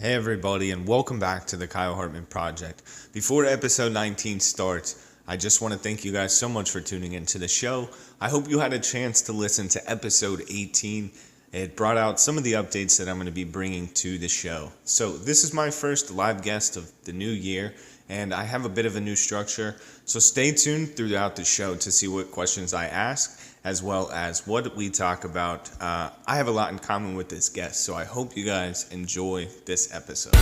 Hey everybody, and welcome back to the Kyle Hartman Project. Before episode 19 starts, I just want to thank you guys so much for tuning into the show. I hope you had a chance to listen to episode 18. It brought out some of the updates that I'm going to be bringing to the show. So this is my first live guest of the new year, and I have a bit of a new structure. So stay tuned throughout the show to see what questions I ask, as well as what we talk about. I have a lot in common with this guest, so I hope you guys enjoy this episode.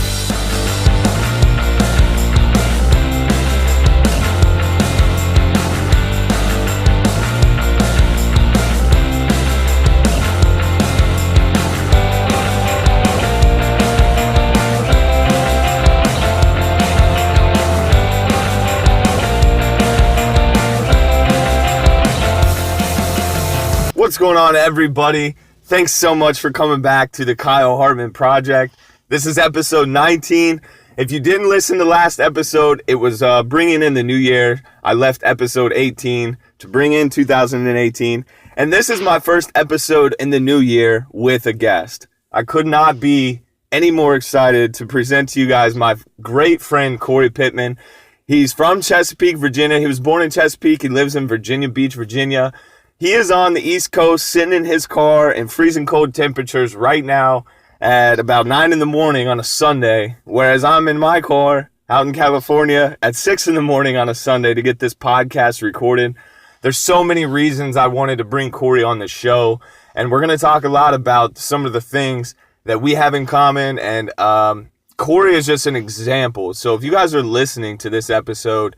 What's going on, everybody? Thanks so much for coming back to the Kyle Hartman Project. This is episode 19. If you didn't listen to last episode, it was bringing in the new year. I left episode 18 to bring in 2018. And this is my first episode in the new year with a guest. I could not be any more excited to present to you guys my great friend, Corey Pittman. He's from Chesapeake, Virginia. He was born in Chesapeake. He lives in Virginia Beach, Virginia. He is on the East Coast, sitting in his car in freezing cold temperatures right now at about 9 in the morning on a Sunday, whereas I'm in my car out in California at 6 in the morning on a Sunday to get this podcast recorded. There's so many reasons I wanted to bring Corey on the show, and we're going to talk a lot about some of the things that we have in common, and Corey is just an example. So if you guys are listening to this episode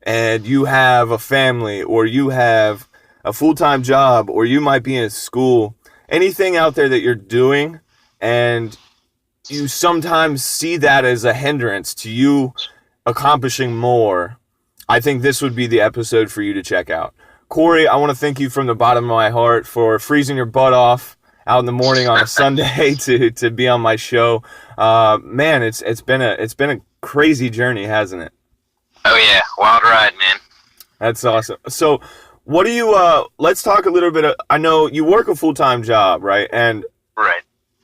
and you have a family or you have a full-time job, or you might be in school, anything out there that you're doing, and you sometimes see that as a hindrance to you accomplishing more, I think this would be the episode for you to check out. Corey, I want to thank you from the bottom of my heart for freezing your butt off out in the morning on a Sunday to be on my show. Man, it's been a crazy journey, hasn't it? Oh yeah, wild ride, man. That's awesome. So what do you, let's talk a little bit, I know you work a full-time job, right? And Right.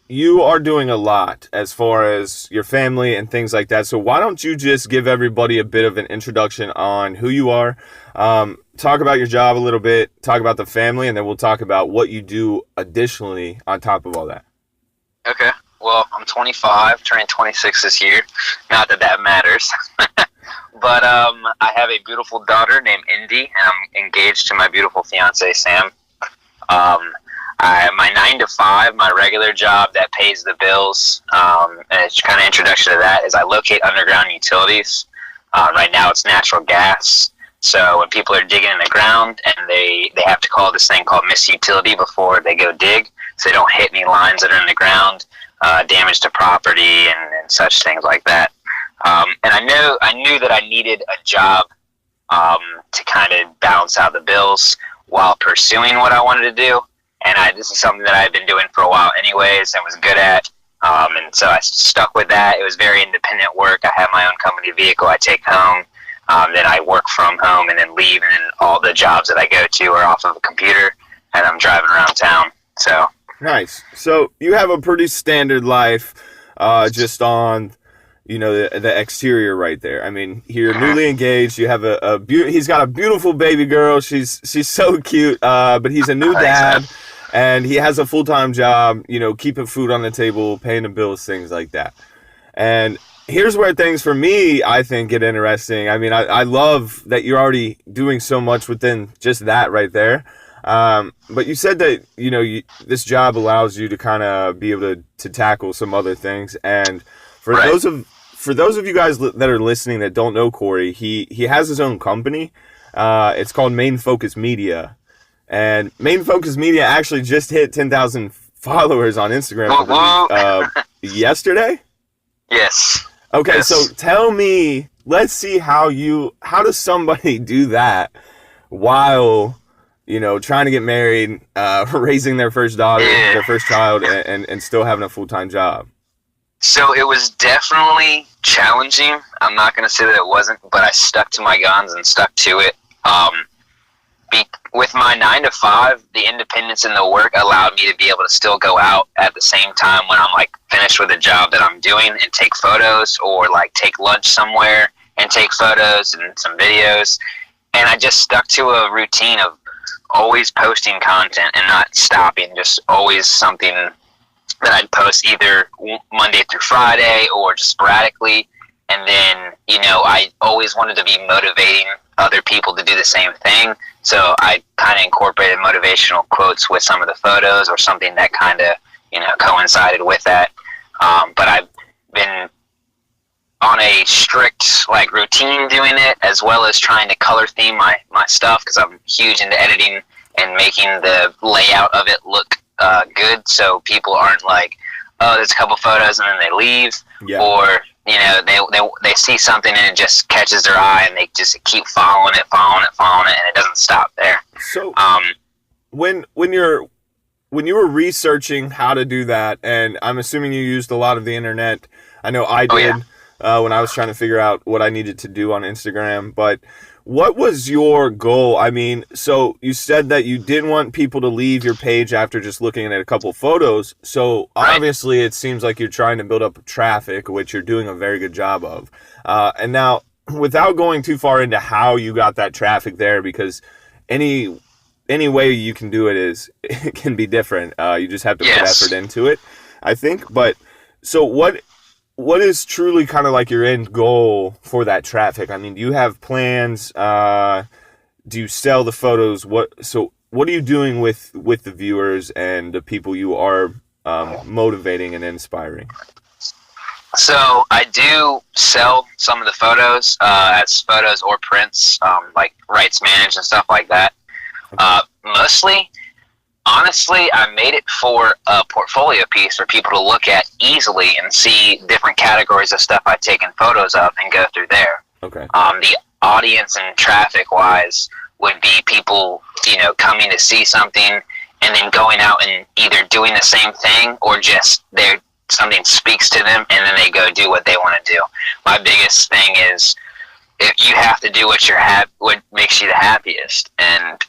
you are doing a lot as far as your family and things like that. So why don't you just give everybody a bit of an introduction on who you are, talk about your job a little bit, talk about the family, and then we'll talk about what you do additionally on top of all that. Okay. Well, I'm 25, turning 26 this year. Not that that matters. But I have a beautiful daughter named Indy, and I'm engaged to my beautiful fiance, Sam. My 9 to 5, my regular job that pays the bills, and it's kind of introduction to that, is I locate underground utilities. Right now it's natural gas. So when people are digging in the ground, and they have to call this thing called miss utility before they go dig, so they don't hit any lines that are in the ground, damage to property, and such things like that. And I knew that I needed a job to kind of balance out the bills while pursuing what I wanted to do. And this is something that I've been doing for a while anyways and was good at. And so I stuck with that. It was very independent work. I have my own company vehicle I take home. Then I work from home and then leave. And then all the jobs that I go to are off of a computer. And I'm driving around town. So Nice. So you have a pretty standard life just on, you know, the exterior right there. I mean, you're newly engaged. You have he's got a beautiful baby girl. She's so cute. But he's a new dad, and he has a full-time job. You know, keeping food on the table, paying the bills, things like that. And here's where things for me, I think, get interesting. I mean, I love that you're already doing so much within just that right there. But you said that, you know, this job allows you to kind of be able to tackle some other things. And for those of you guys that are listening that don't know Corey, he has his own company. It's called Main Focus Media. And Main Focus Media actually just hit 10,000 followers on Instagram yesterday? yes. Okay, Yes. So tell me, let's see how does somebody do that while, you know, trying to get married, raising their first daughter, their first child, and still having a full-time job? So it was definitely challenging. I'm not going to say that it wasn't, but I stuck to my guns and stuck to it. with my 9 to 5, the independence in the work allowed me to be able to still go out at the same time when I'm like finished with a job that I'm doing and take photos, or like take lunch somewhere and take photos and some videos. And I just stuck to a routine of always posting content and not stopping, just always something that I'd post either Monday through Friday or just sporadically. And then, I always wanted to be motivating other people to do the same thing. So I kind of incorporated motivational quotes with some of the photos, or something that kind of, coincided with that. But I've been on a strict like routine doing it, as well as trying to color theme my stuff, because I'm huge into editing and making the layout of it look good, so people aren't like, oh, there's a couple photos and then they leave, or they see something and it just catches their eye and they just keep following it, and it doesn't stop there. So when you were researching how to do that, and I'm assuming you used a lot of the internet. I know I did. When I was trying to figure out what I needed to do on Instagram. But what was your goal? I mean, so you said that you didn't want people to leave your page after just looking at a couple photos. So obviously it seems like you're trying to build up traffic, which you're doing a very good job of. And now, without going too far into how you got that traffic there, because any way you can do it can be different. You just have to put effort into it, I think. But so what is truly kind of like your end goal for that traffic? I mean, do you have plans? Do you sell the photos? What are you doing with the viewers and the people you are motivating and inspiring? So I do sell some of the photos as photos or prints, like rights managed and stuff like that. Mostly, honestly, I made it for a portfolio piece for people to look at easily and see different categories of stuff I've taken photos of and go through there. Okay. The audience and traffic-wise would be people, coming to see something and then going out and either doing the same thing, or just something speaks to them and then they go do what they want to do. My biggest thing is, if you have to do what makes you the happiest, and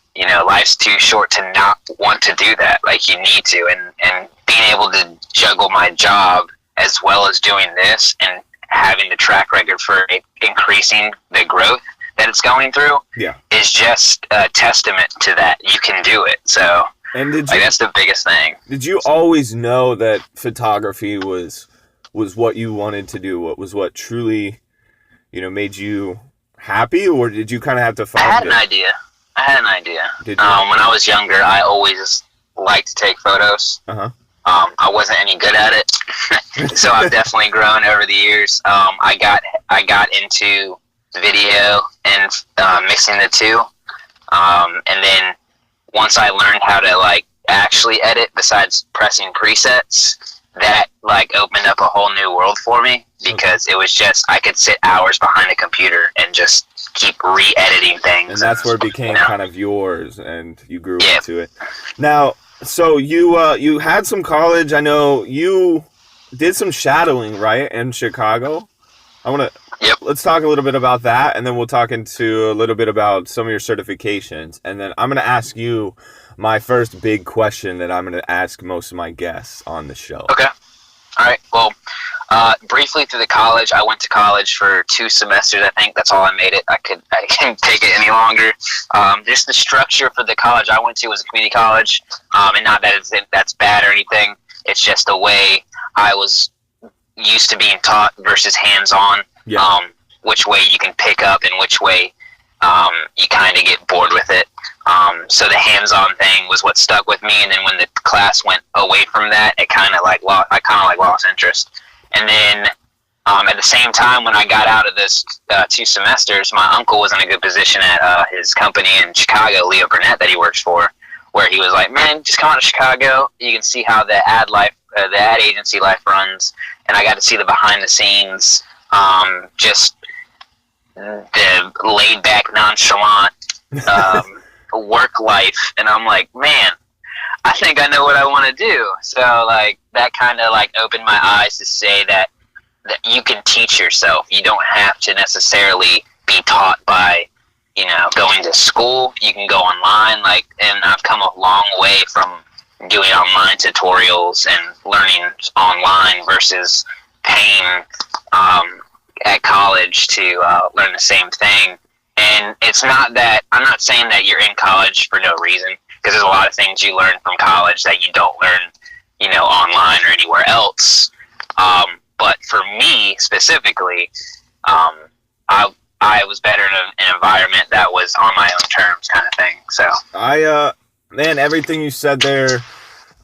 life's too short to not want to do that. Like, you need to, and being able to juggle my job as well as doing this, and having the track record for increasing the growth that it's going through, is just a testament to that. You can do it. So, and that's the biggest thing. Did you always know that photography was what you wanted to do? What truly, made you happy, or did you kind of have to find it? I had an idea. Did you? When I was younger, I always liked to take photos. I wasn't any good at it, so I've definitely grown over the years. I got into video and mixing the two, and then once I learned how to actually edit besides pressing presets, that opened up a whole new world for me, because it was just, I could sit hours behind a computer and just keep re-editing things. And that's where it became kind of yours, and you grew into it. Now, so you had some college. I know you did some shadowing, right, in Chicago? Let's talk a little bit about that, and then we'll talk into a little bit about some of your certifications. And then I'm going to ask you my first big question that I'm going to ask most of my guests on the show. Okay. All right. Well, briefly through the college, I went to college for 2 semesters. I think that's all I made it. I can't take it any longer. Just the structure for the college I went to was a community college, and not that that's bad or anything. It's just the way I was used to being taught versus hands-on. Which way you can pick up and which way you kind of get bored with it. So the hands-on thing was what stuck with me, and then when the class went away from that, I kind of lost interest. And then at the same time, when I got out of this 2 semesters, my uncle was in a good position at his company in Chicago, Leo Burnett, that he works for, where he was like, "Man, just come out to Chicago. You can see how the ad agency life runs." And I got to see the behind the scenes, just the laid back, nonchalant work life. And I'm like, man, I think I know what I want to do. So that kind of opened my eyes to say that you can teach yourself. You don't have to necessarily be taught by going to school. You can go online, and I've come a long way from doing online tutorials and learning online versus paying at college to learn the same thing. And it's not that I'm not saying that you're in college for no reason, because there's a lot of things you learn from college that you don't learn, online or anywhere else. But for me specifically, I was better in an environment that was on my own terms, kind of thing. So man, everything you said there,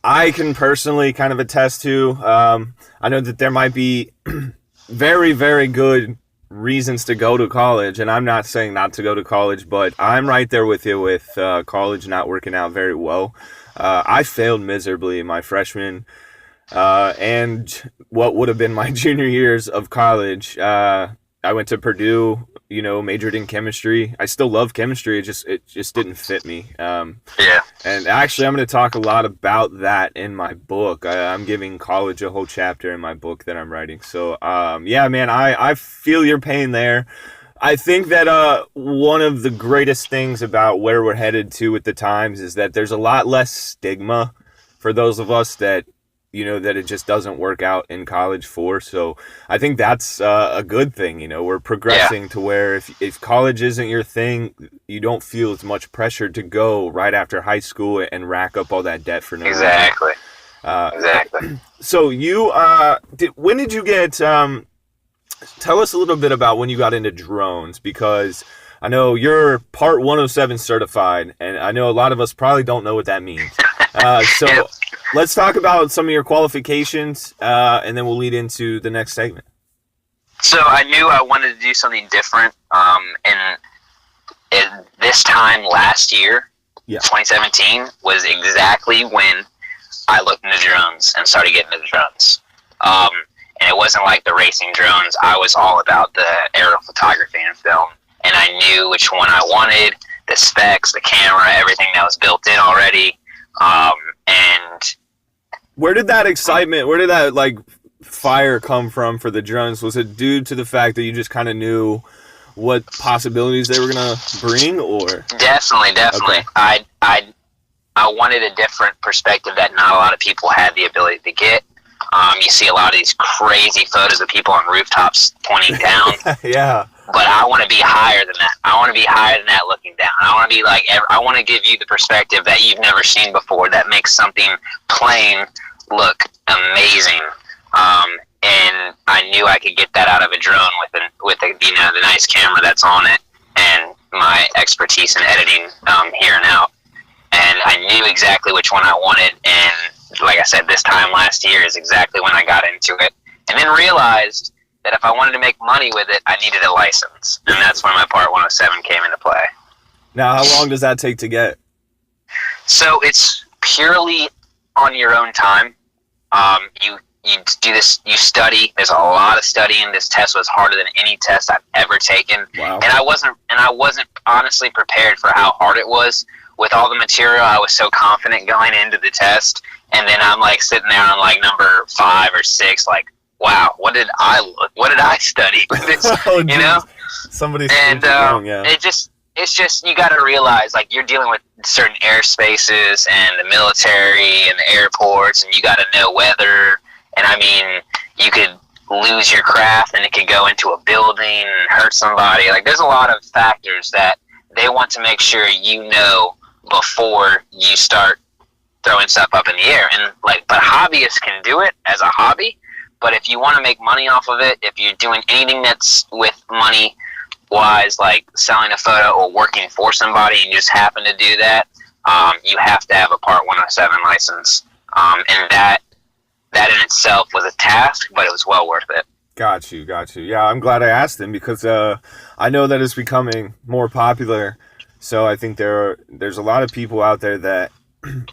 I can personally kind of attest to. I know that there might be very, very good reasons to go to college, and I'm not saying not to go to college, but I'm right there with you with college not working out very well. I failed miserably in my freshman and what would have been my junior years of college. I went to Purdue, majored in chemistry. I still love chemistry. It just didn't fit me. Yeah. And actually, I'm going to talk a lot about that in my book. I'm giving college a whole chapter in my book that I'm writing. So, yeah, man, I feel your pain there. I think that one of the greatest things about where we're headed to with the times is that there's a lot less stigma for those of us that that it just doesn't work out in college for. So I think that's a good thing. We're progressing to where if college isn't your thing, you don't feel as much pressure to go right after high school and rack up all that debt for no reason. Exactly. So you, when did you get, tell us a little bit about when you got into drones, because I know you're Part 107 certified, and I know a lot of us probably don't know what that means. So let's talk about some of your qualifications, and then we'll lead into the next segment. So I knew I wanted to do something different, and this time last year, 2017, was exactly when I looked into drones and started getting into drones. And it wasn't like the racing drones. I was all about the aerial photography and film, and I knew which one I wanted, the specs, the camera, everything that was built in already. And where did that excitement, where did that fire come from for the drones? Was it due to the fact that you just kind of knew what possibilities they were gonna bring, or? Definitely. Okay. I wanted a different perspective that not a lot of people had the ability to get. You see a lot of these crazy photos of people on rooftops pointing down. Yeah. But I want to be higher than that. I want to be higher than that looking down. I want to be I want to give you the perspective that you've never seen before that makes something plain look amazing. And I knew I could get that out of a drone with the nice camera that's on it and my expertise in editing here and out. And I knew exactly which one I wanted, and like I said, this time last year is exactly when I got into it, and then realized that if I wanted to make money with it, I needed a license, and that's when my Part 107 came into play. Now, how long does that take to get? So it's purely on your own time. You do this, you study. There's a lot of studying. This test was harder than any test I've ever taken. Wow. And I wasn't honestly prepared for how hard it was. With all the material, I was so confident going into the test, and then I'm sitting there on number 5 or 6, wow, what did I study? Somebody's wrong, yeah. It's just you got to realize you're dealing with certain airspaces and the military and the airports, and you got to know weather. And I mean, you could lose your craft, and it could go into a building and hurt somebody. There's a lot of factors that they want to make sure you know before you start throwing stuff up in the air. And but hobbyists can do it as a hobby. But if you want to make money off of it, if you're doing anything that's with money wise, like selling a photo or working for somebody, and you just happen to do that, you have to have a Part 107 license. And that in itself was a task, but it was well worth it. Got you. Yeah, I'm glad I asked him, because I know that it's becoming more popular. So I think there's a lot of people out there that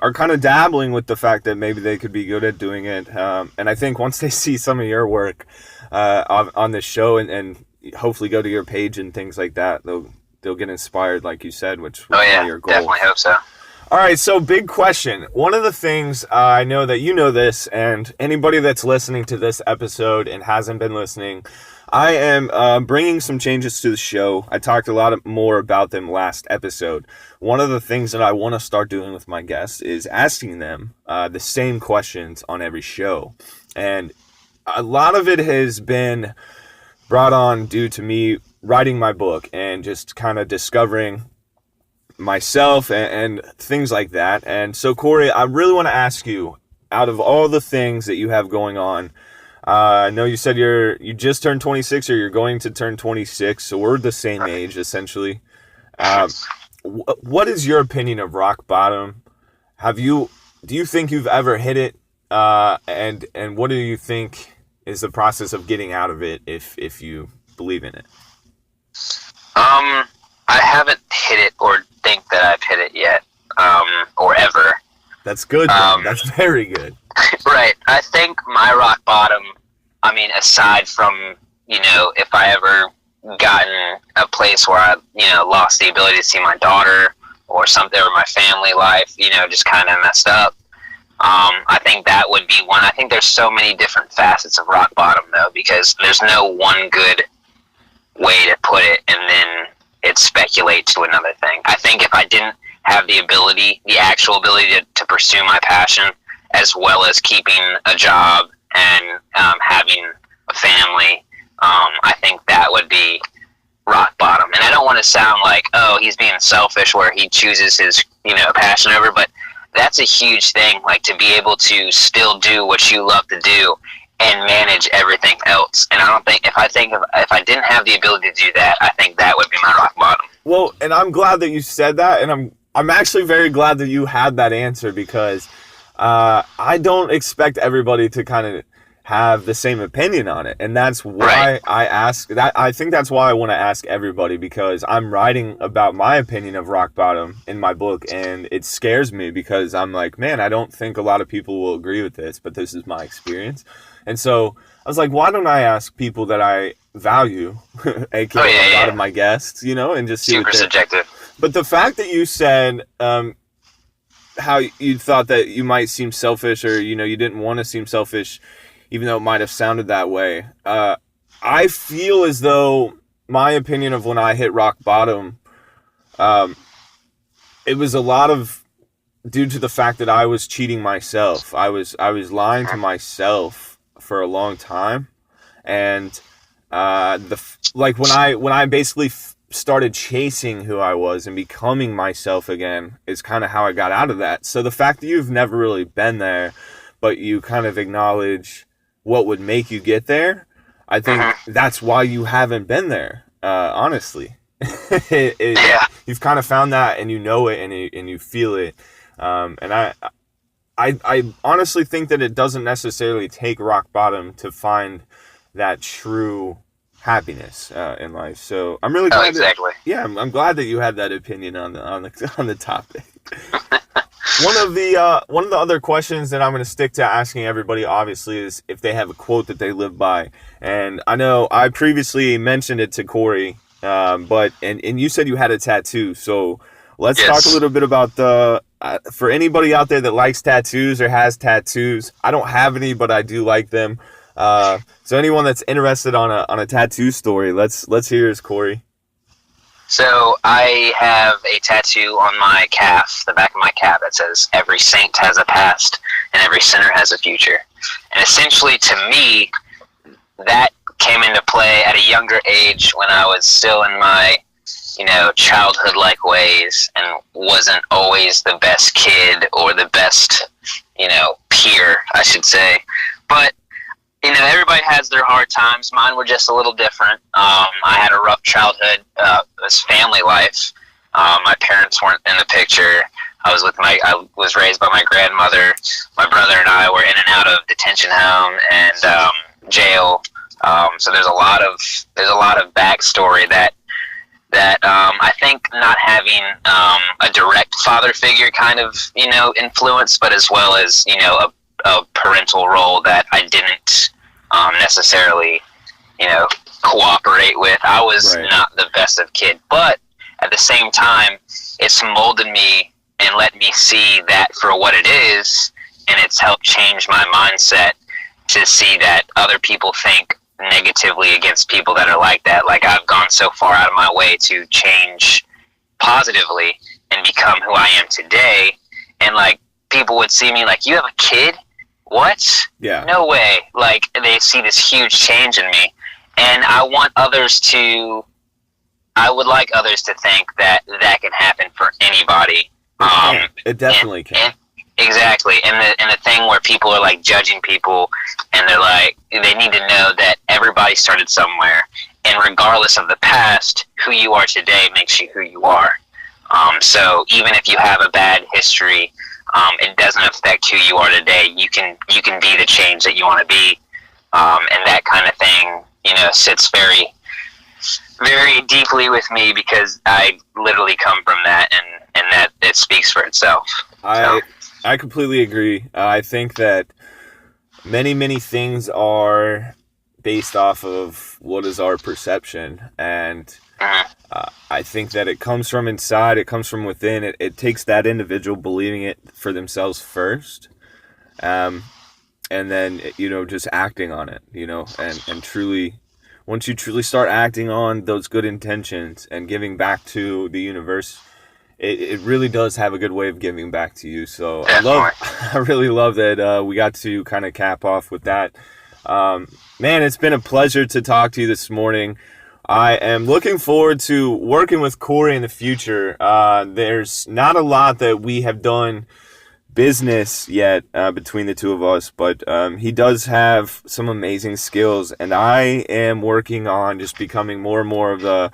are kind of dabbling with the fact that maybe they could be good at doing it. And I think once they see some of your work on this show and hopefully go to your page and things like that, they'll get inspired, like you said, which was one of your goals. Definitely hope so. All right, so big question. One of the things, I know that you know this, and anybody that's listening to this episode and hasn't been listening, I am bringing some changes to the show. I talked a lot more about them last episode. One of the things that I want to start doing with my guests is asking them the same questions on every show. And a lot of it has been brought on due to me writing my book and just kind of discovering myself and things like that. And so, Corey, I really want to ask you, out of all the things that you have going on, I know you said you just turned 26, or you're going to turn 26, so we're the same age, essentially. What is your opinion of rock bottom? Do you think you've ever hit it? And what do you think is the process of getting out of it if you believe in it? I haven't hit it or think that I've hit it yet, or ever. That's good. That's very good. Right. I think my rock bottom, I mean, aside from, if I ever gotten a place where I, lost the ability to see my daughter or something, or my family life, just kind of messed up. I think that would be one. I think there's so many different facets of rock bottom, though, because there's no one good way to put it and then it speculate to another thing. I think if I didn't have the actual ability to pursue my passion, as well as keeping a job and having a family, I think that would be rock bottom. And I don't want to sound like, oh, he's being selfish where he chooses his, passion over, but that's a huge thing, like to be able to still do what you love to do and manage everything else. And I don't think, if I didn't have the ability to do that, I think that would be my rock bottom. Well, and I'm glad that you said that, and I'm actually very glad that you had that answer, because I don't expect everybody to kind of have the same opinion on it, and that's why I ask that. I think that's why I want to ask everybody, because I'm writing about my opinion of rock bottom in my book, and it scares me because I'm like, man, I don't think a lot of people will agree with this, but this is my experience. And so I was like, why don't I ask people that I value, aka a lot of my guests, and just see super subjective. But the fact that you said how you thought that you might seem selfish, or you didn't want to seem selfish, even though it might have sounded that way, I feel as though my opinion of when I hit rock bottom, it was a lot of due to the fact that I was cheating myself. I was lying to myself for a long time, and when I basically started chasing who I was and becoming myself again is kind of how I got out of that. So the fact that you've never really been there, but you kind of acknowledge what would make you get there, I think that's why you haven't been there, honestly. You've kind of found that, and you know it, and you feel it. And I honestly think that it doesn't necessarily take rock bottom to find that true happiness in life. So I'm really glad. Exactly. I'm glad that you had that opinion on the topic. One of the other questions that I'm going to stick to asking everybody, obviously, is if they have a quote that they live by. And I know I previously mentioned it to Corey, but you said you had a tattoo. So let's talk a little bit about for anybody out there that likes tattoos or has tattoos. I don't have any, but I do like them. So anyone that's interested on a tattoo story, let's hear yours, Corey. So I have a tattoo on my calf, the back of my calf, that says, "Every saint has a past and every sinner has a future." And essentially, to me, that came into play at a younger age when I was still in my, childhood-like ways and wasn't always the best kid or the best, peer, I should say. But everybody has their hard times. Mine were just a little different. I had a rough childhood. It was family life. My parents weren't in the picture. I was raised by my grandmother. My brother and I were in and out of detention home and jail. So there's a lot of backstory that I think not having a direct father figure kind of influence, but as well as a parental role that I didn't necessarily cooperate with. I was not the best of kid, but at the same time, it's molded me and let me see that for what it is, and it's helped change my mindset to see that other people think negatively against people that are like that. Like, I've gone so far out of my way to change positively and become who I am today. And, like, people would see me like, you have a kid? What? Yeah. No way. Like, they see this huge change in me. And I would like others to think that that can happen for anybody. It definitely can. Exactly. And the thing where people are, like, judging people, and they're like, they need to know that everybody started somewhere. And regardless of the past, who you are today makes you who you are. So even if you have a bad history, it doesn't affect who you are today. You can be the change that you want to be. And that kind of thing, sits very, very deeply with me, because I literally come from that, and that it speaks for itself. I completely agree. I think that many things are based off of what is our perception, and I think that it comes from inside, it comes from within. It takes that individual believing it for themselves first, and then just acting on it, and truly, once you truly start acting on those good intentions and giving back to the universe, it really does have a good way of giving back to you. So I really love that we got to kind of cap off with that. Man, it's been a pleasure to talk to you this morning. I am looking forward to working with Corey in the future. There's not a lot that we have done business yet between the two of us, but he does have some amazing skills, and I am working on just becoming more and more of the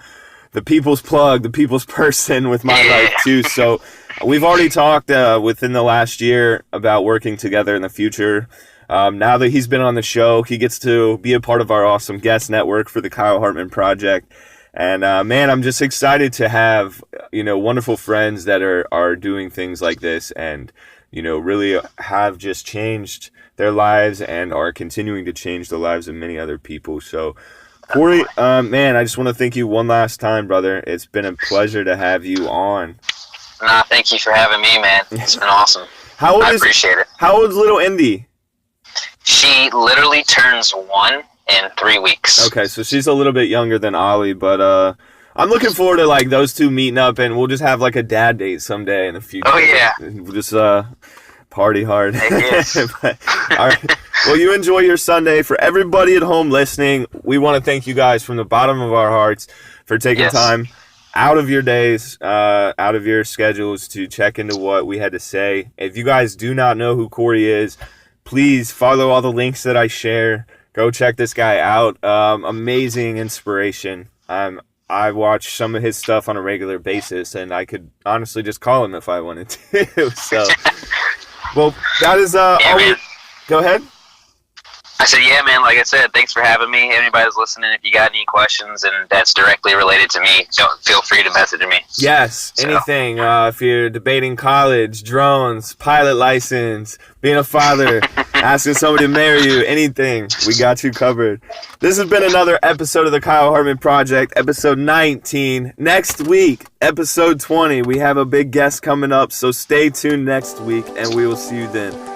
people's plug, the people's person with my life too. So we've already talked within the last year about working together in the future. Now that he's been on the show, he gets to be a part of our awesome guest network for the Kyle Hartman Project. And man, I'm just excited to have wonderful friends that are doing things like this, and really have just changed their lives and are continuing to change the lives of many other people. So Corey, man, I just want to thank you one last time, brother. It's been a pleasure to have you on. Nah, thank you for having me, man. It's been awesome. I appreciate it. How old is little Indy? She literally turns 1 in 3 weeks. Okay, so she's a little bit younger than Ollie, but I'm looking forward to like those two meeting up, and we'll just have like a dad date someday in the future. Oh yeah. We'll just party hard. But, all right. Well, you enjoy your Sunday. For everybody at home listening, we want to thank you guys from the bottom of our hearts for taking time out of your days, out of your schedules to check into what we had to say. If you guys do not know who Corey is, please follow all the links that I share. Go check this guy out. Amazing inspiration. I watch some of his stuff on a regular basis, and I could honestly just call him if I wanted to. So, well, that is all. Go ahead. I said, yeah, man, like I said, thanks for having me. Anybody's listening, if you got any questions and that's directly related to me, don't feel free to message me. Yes, anything. If you're debating college, drones, pilot license, being a father, asking somebody to marry you, anything, we got you covered. This has been another episode of the Kyle Hartman Project, episode 19. Next week, episode 20, we have a big guest coming up, so stay tuned next week, and we will see you then.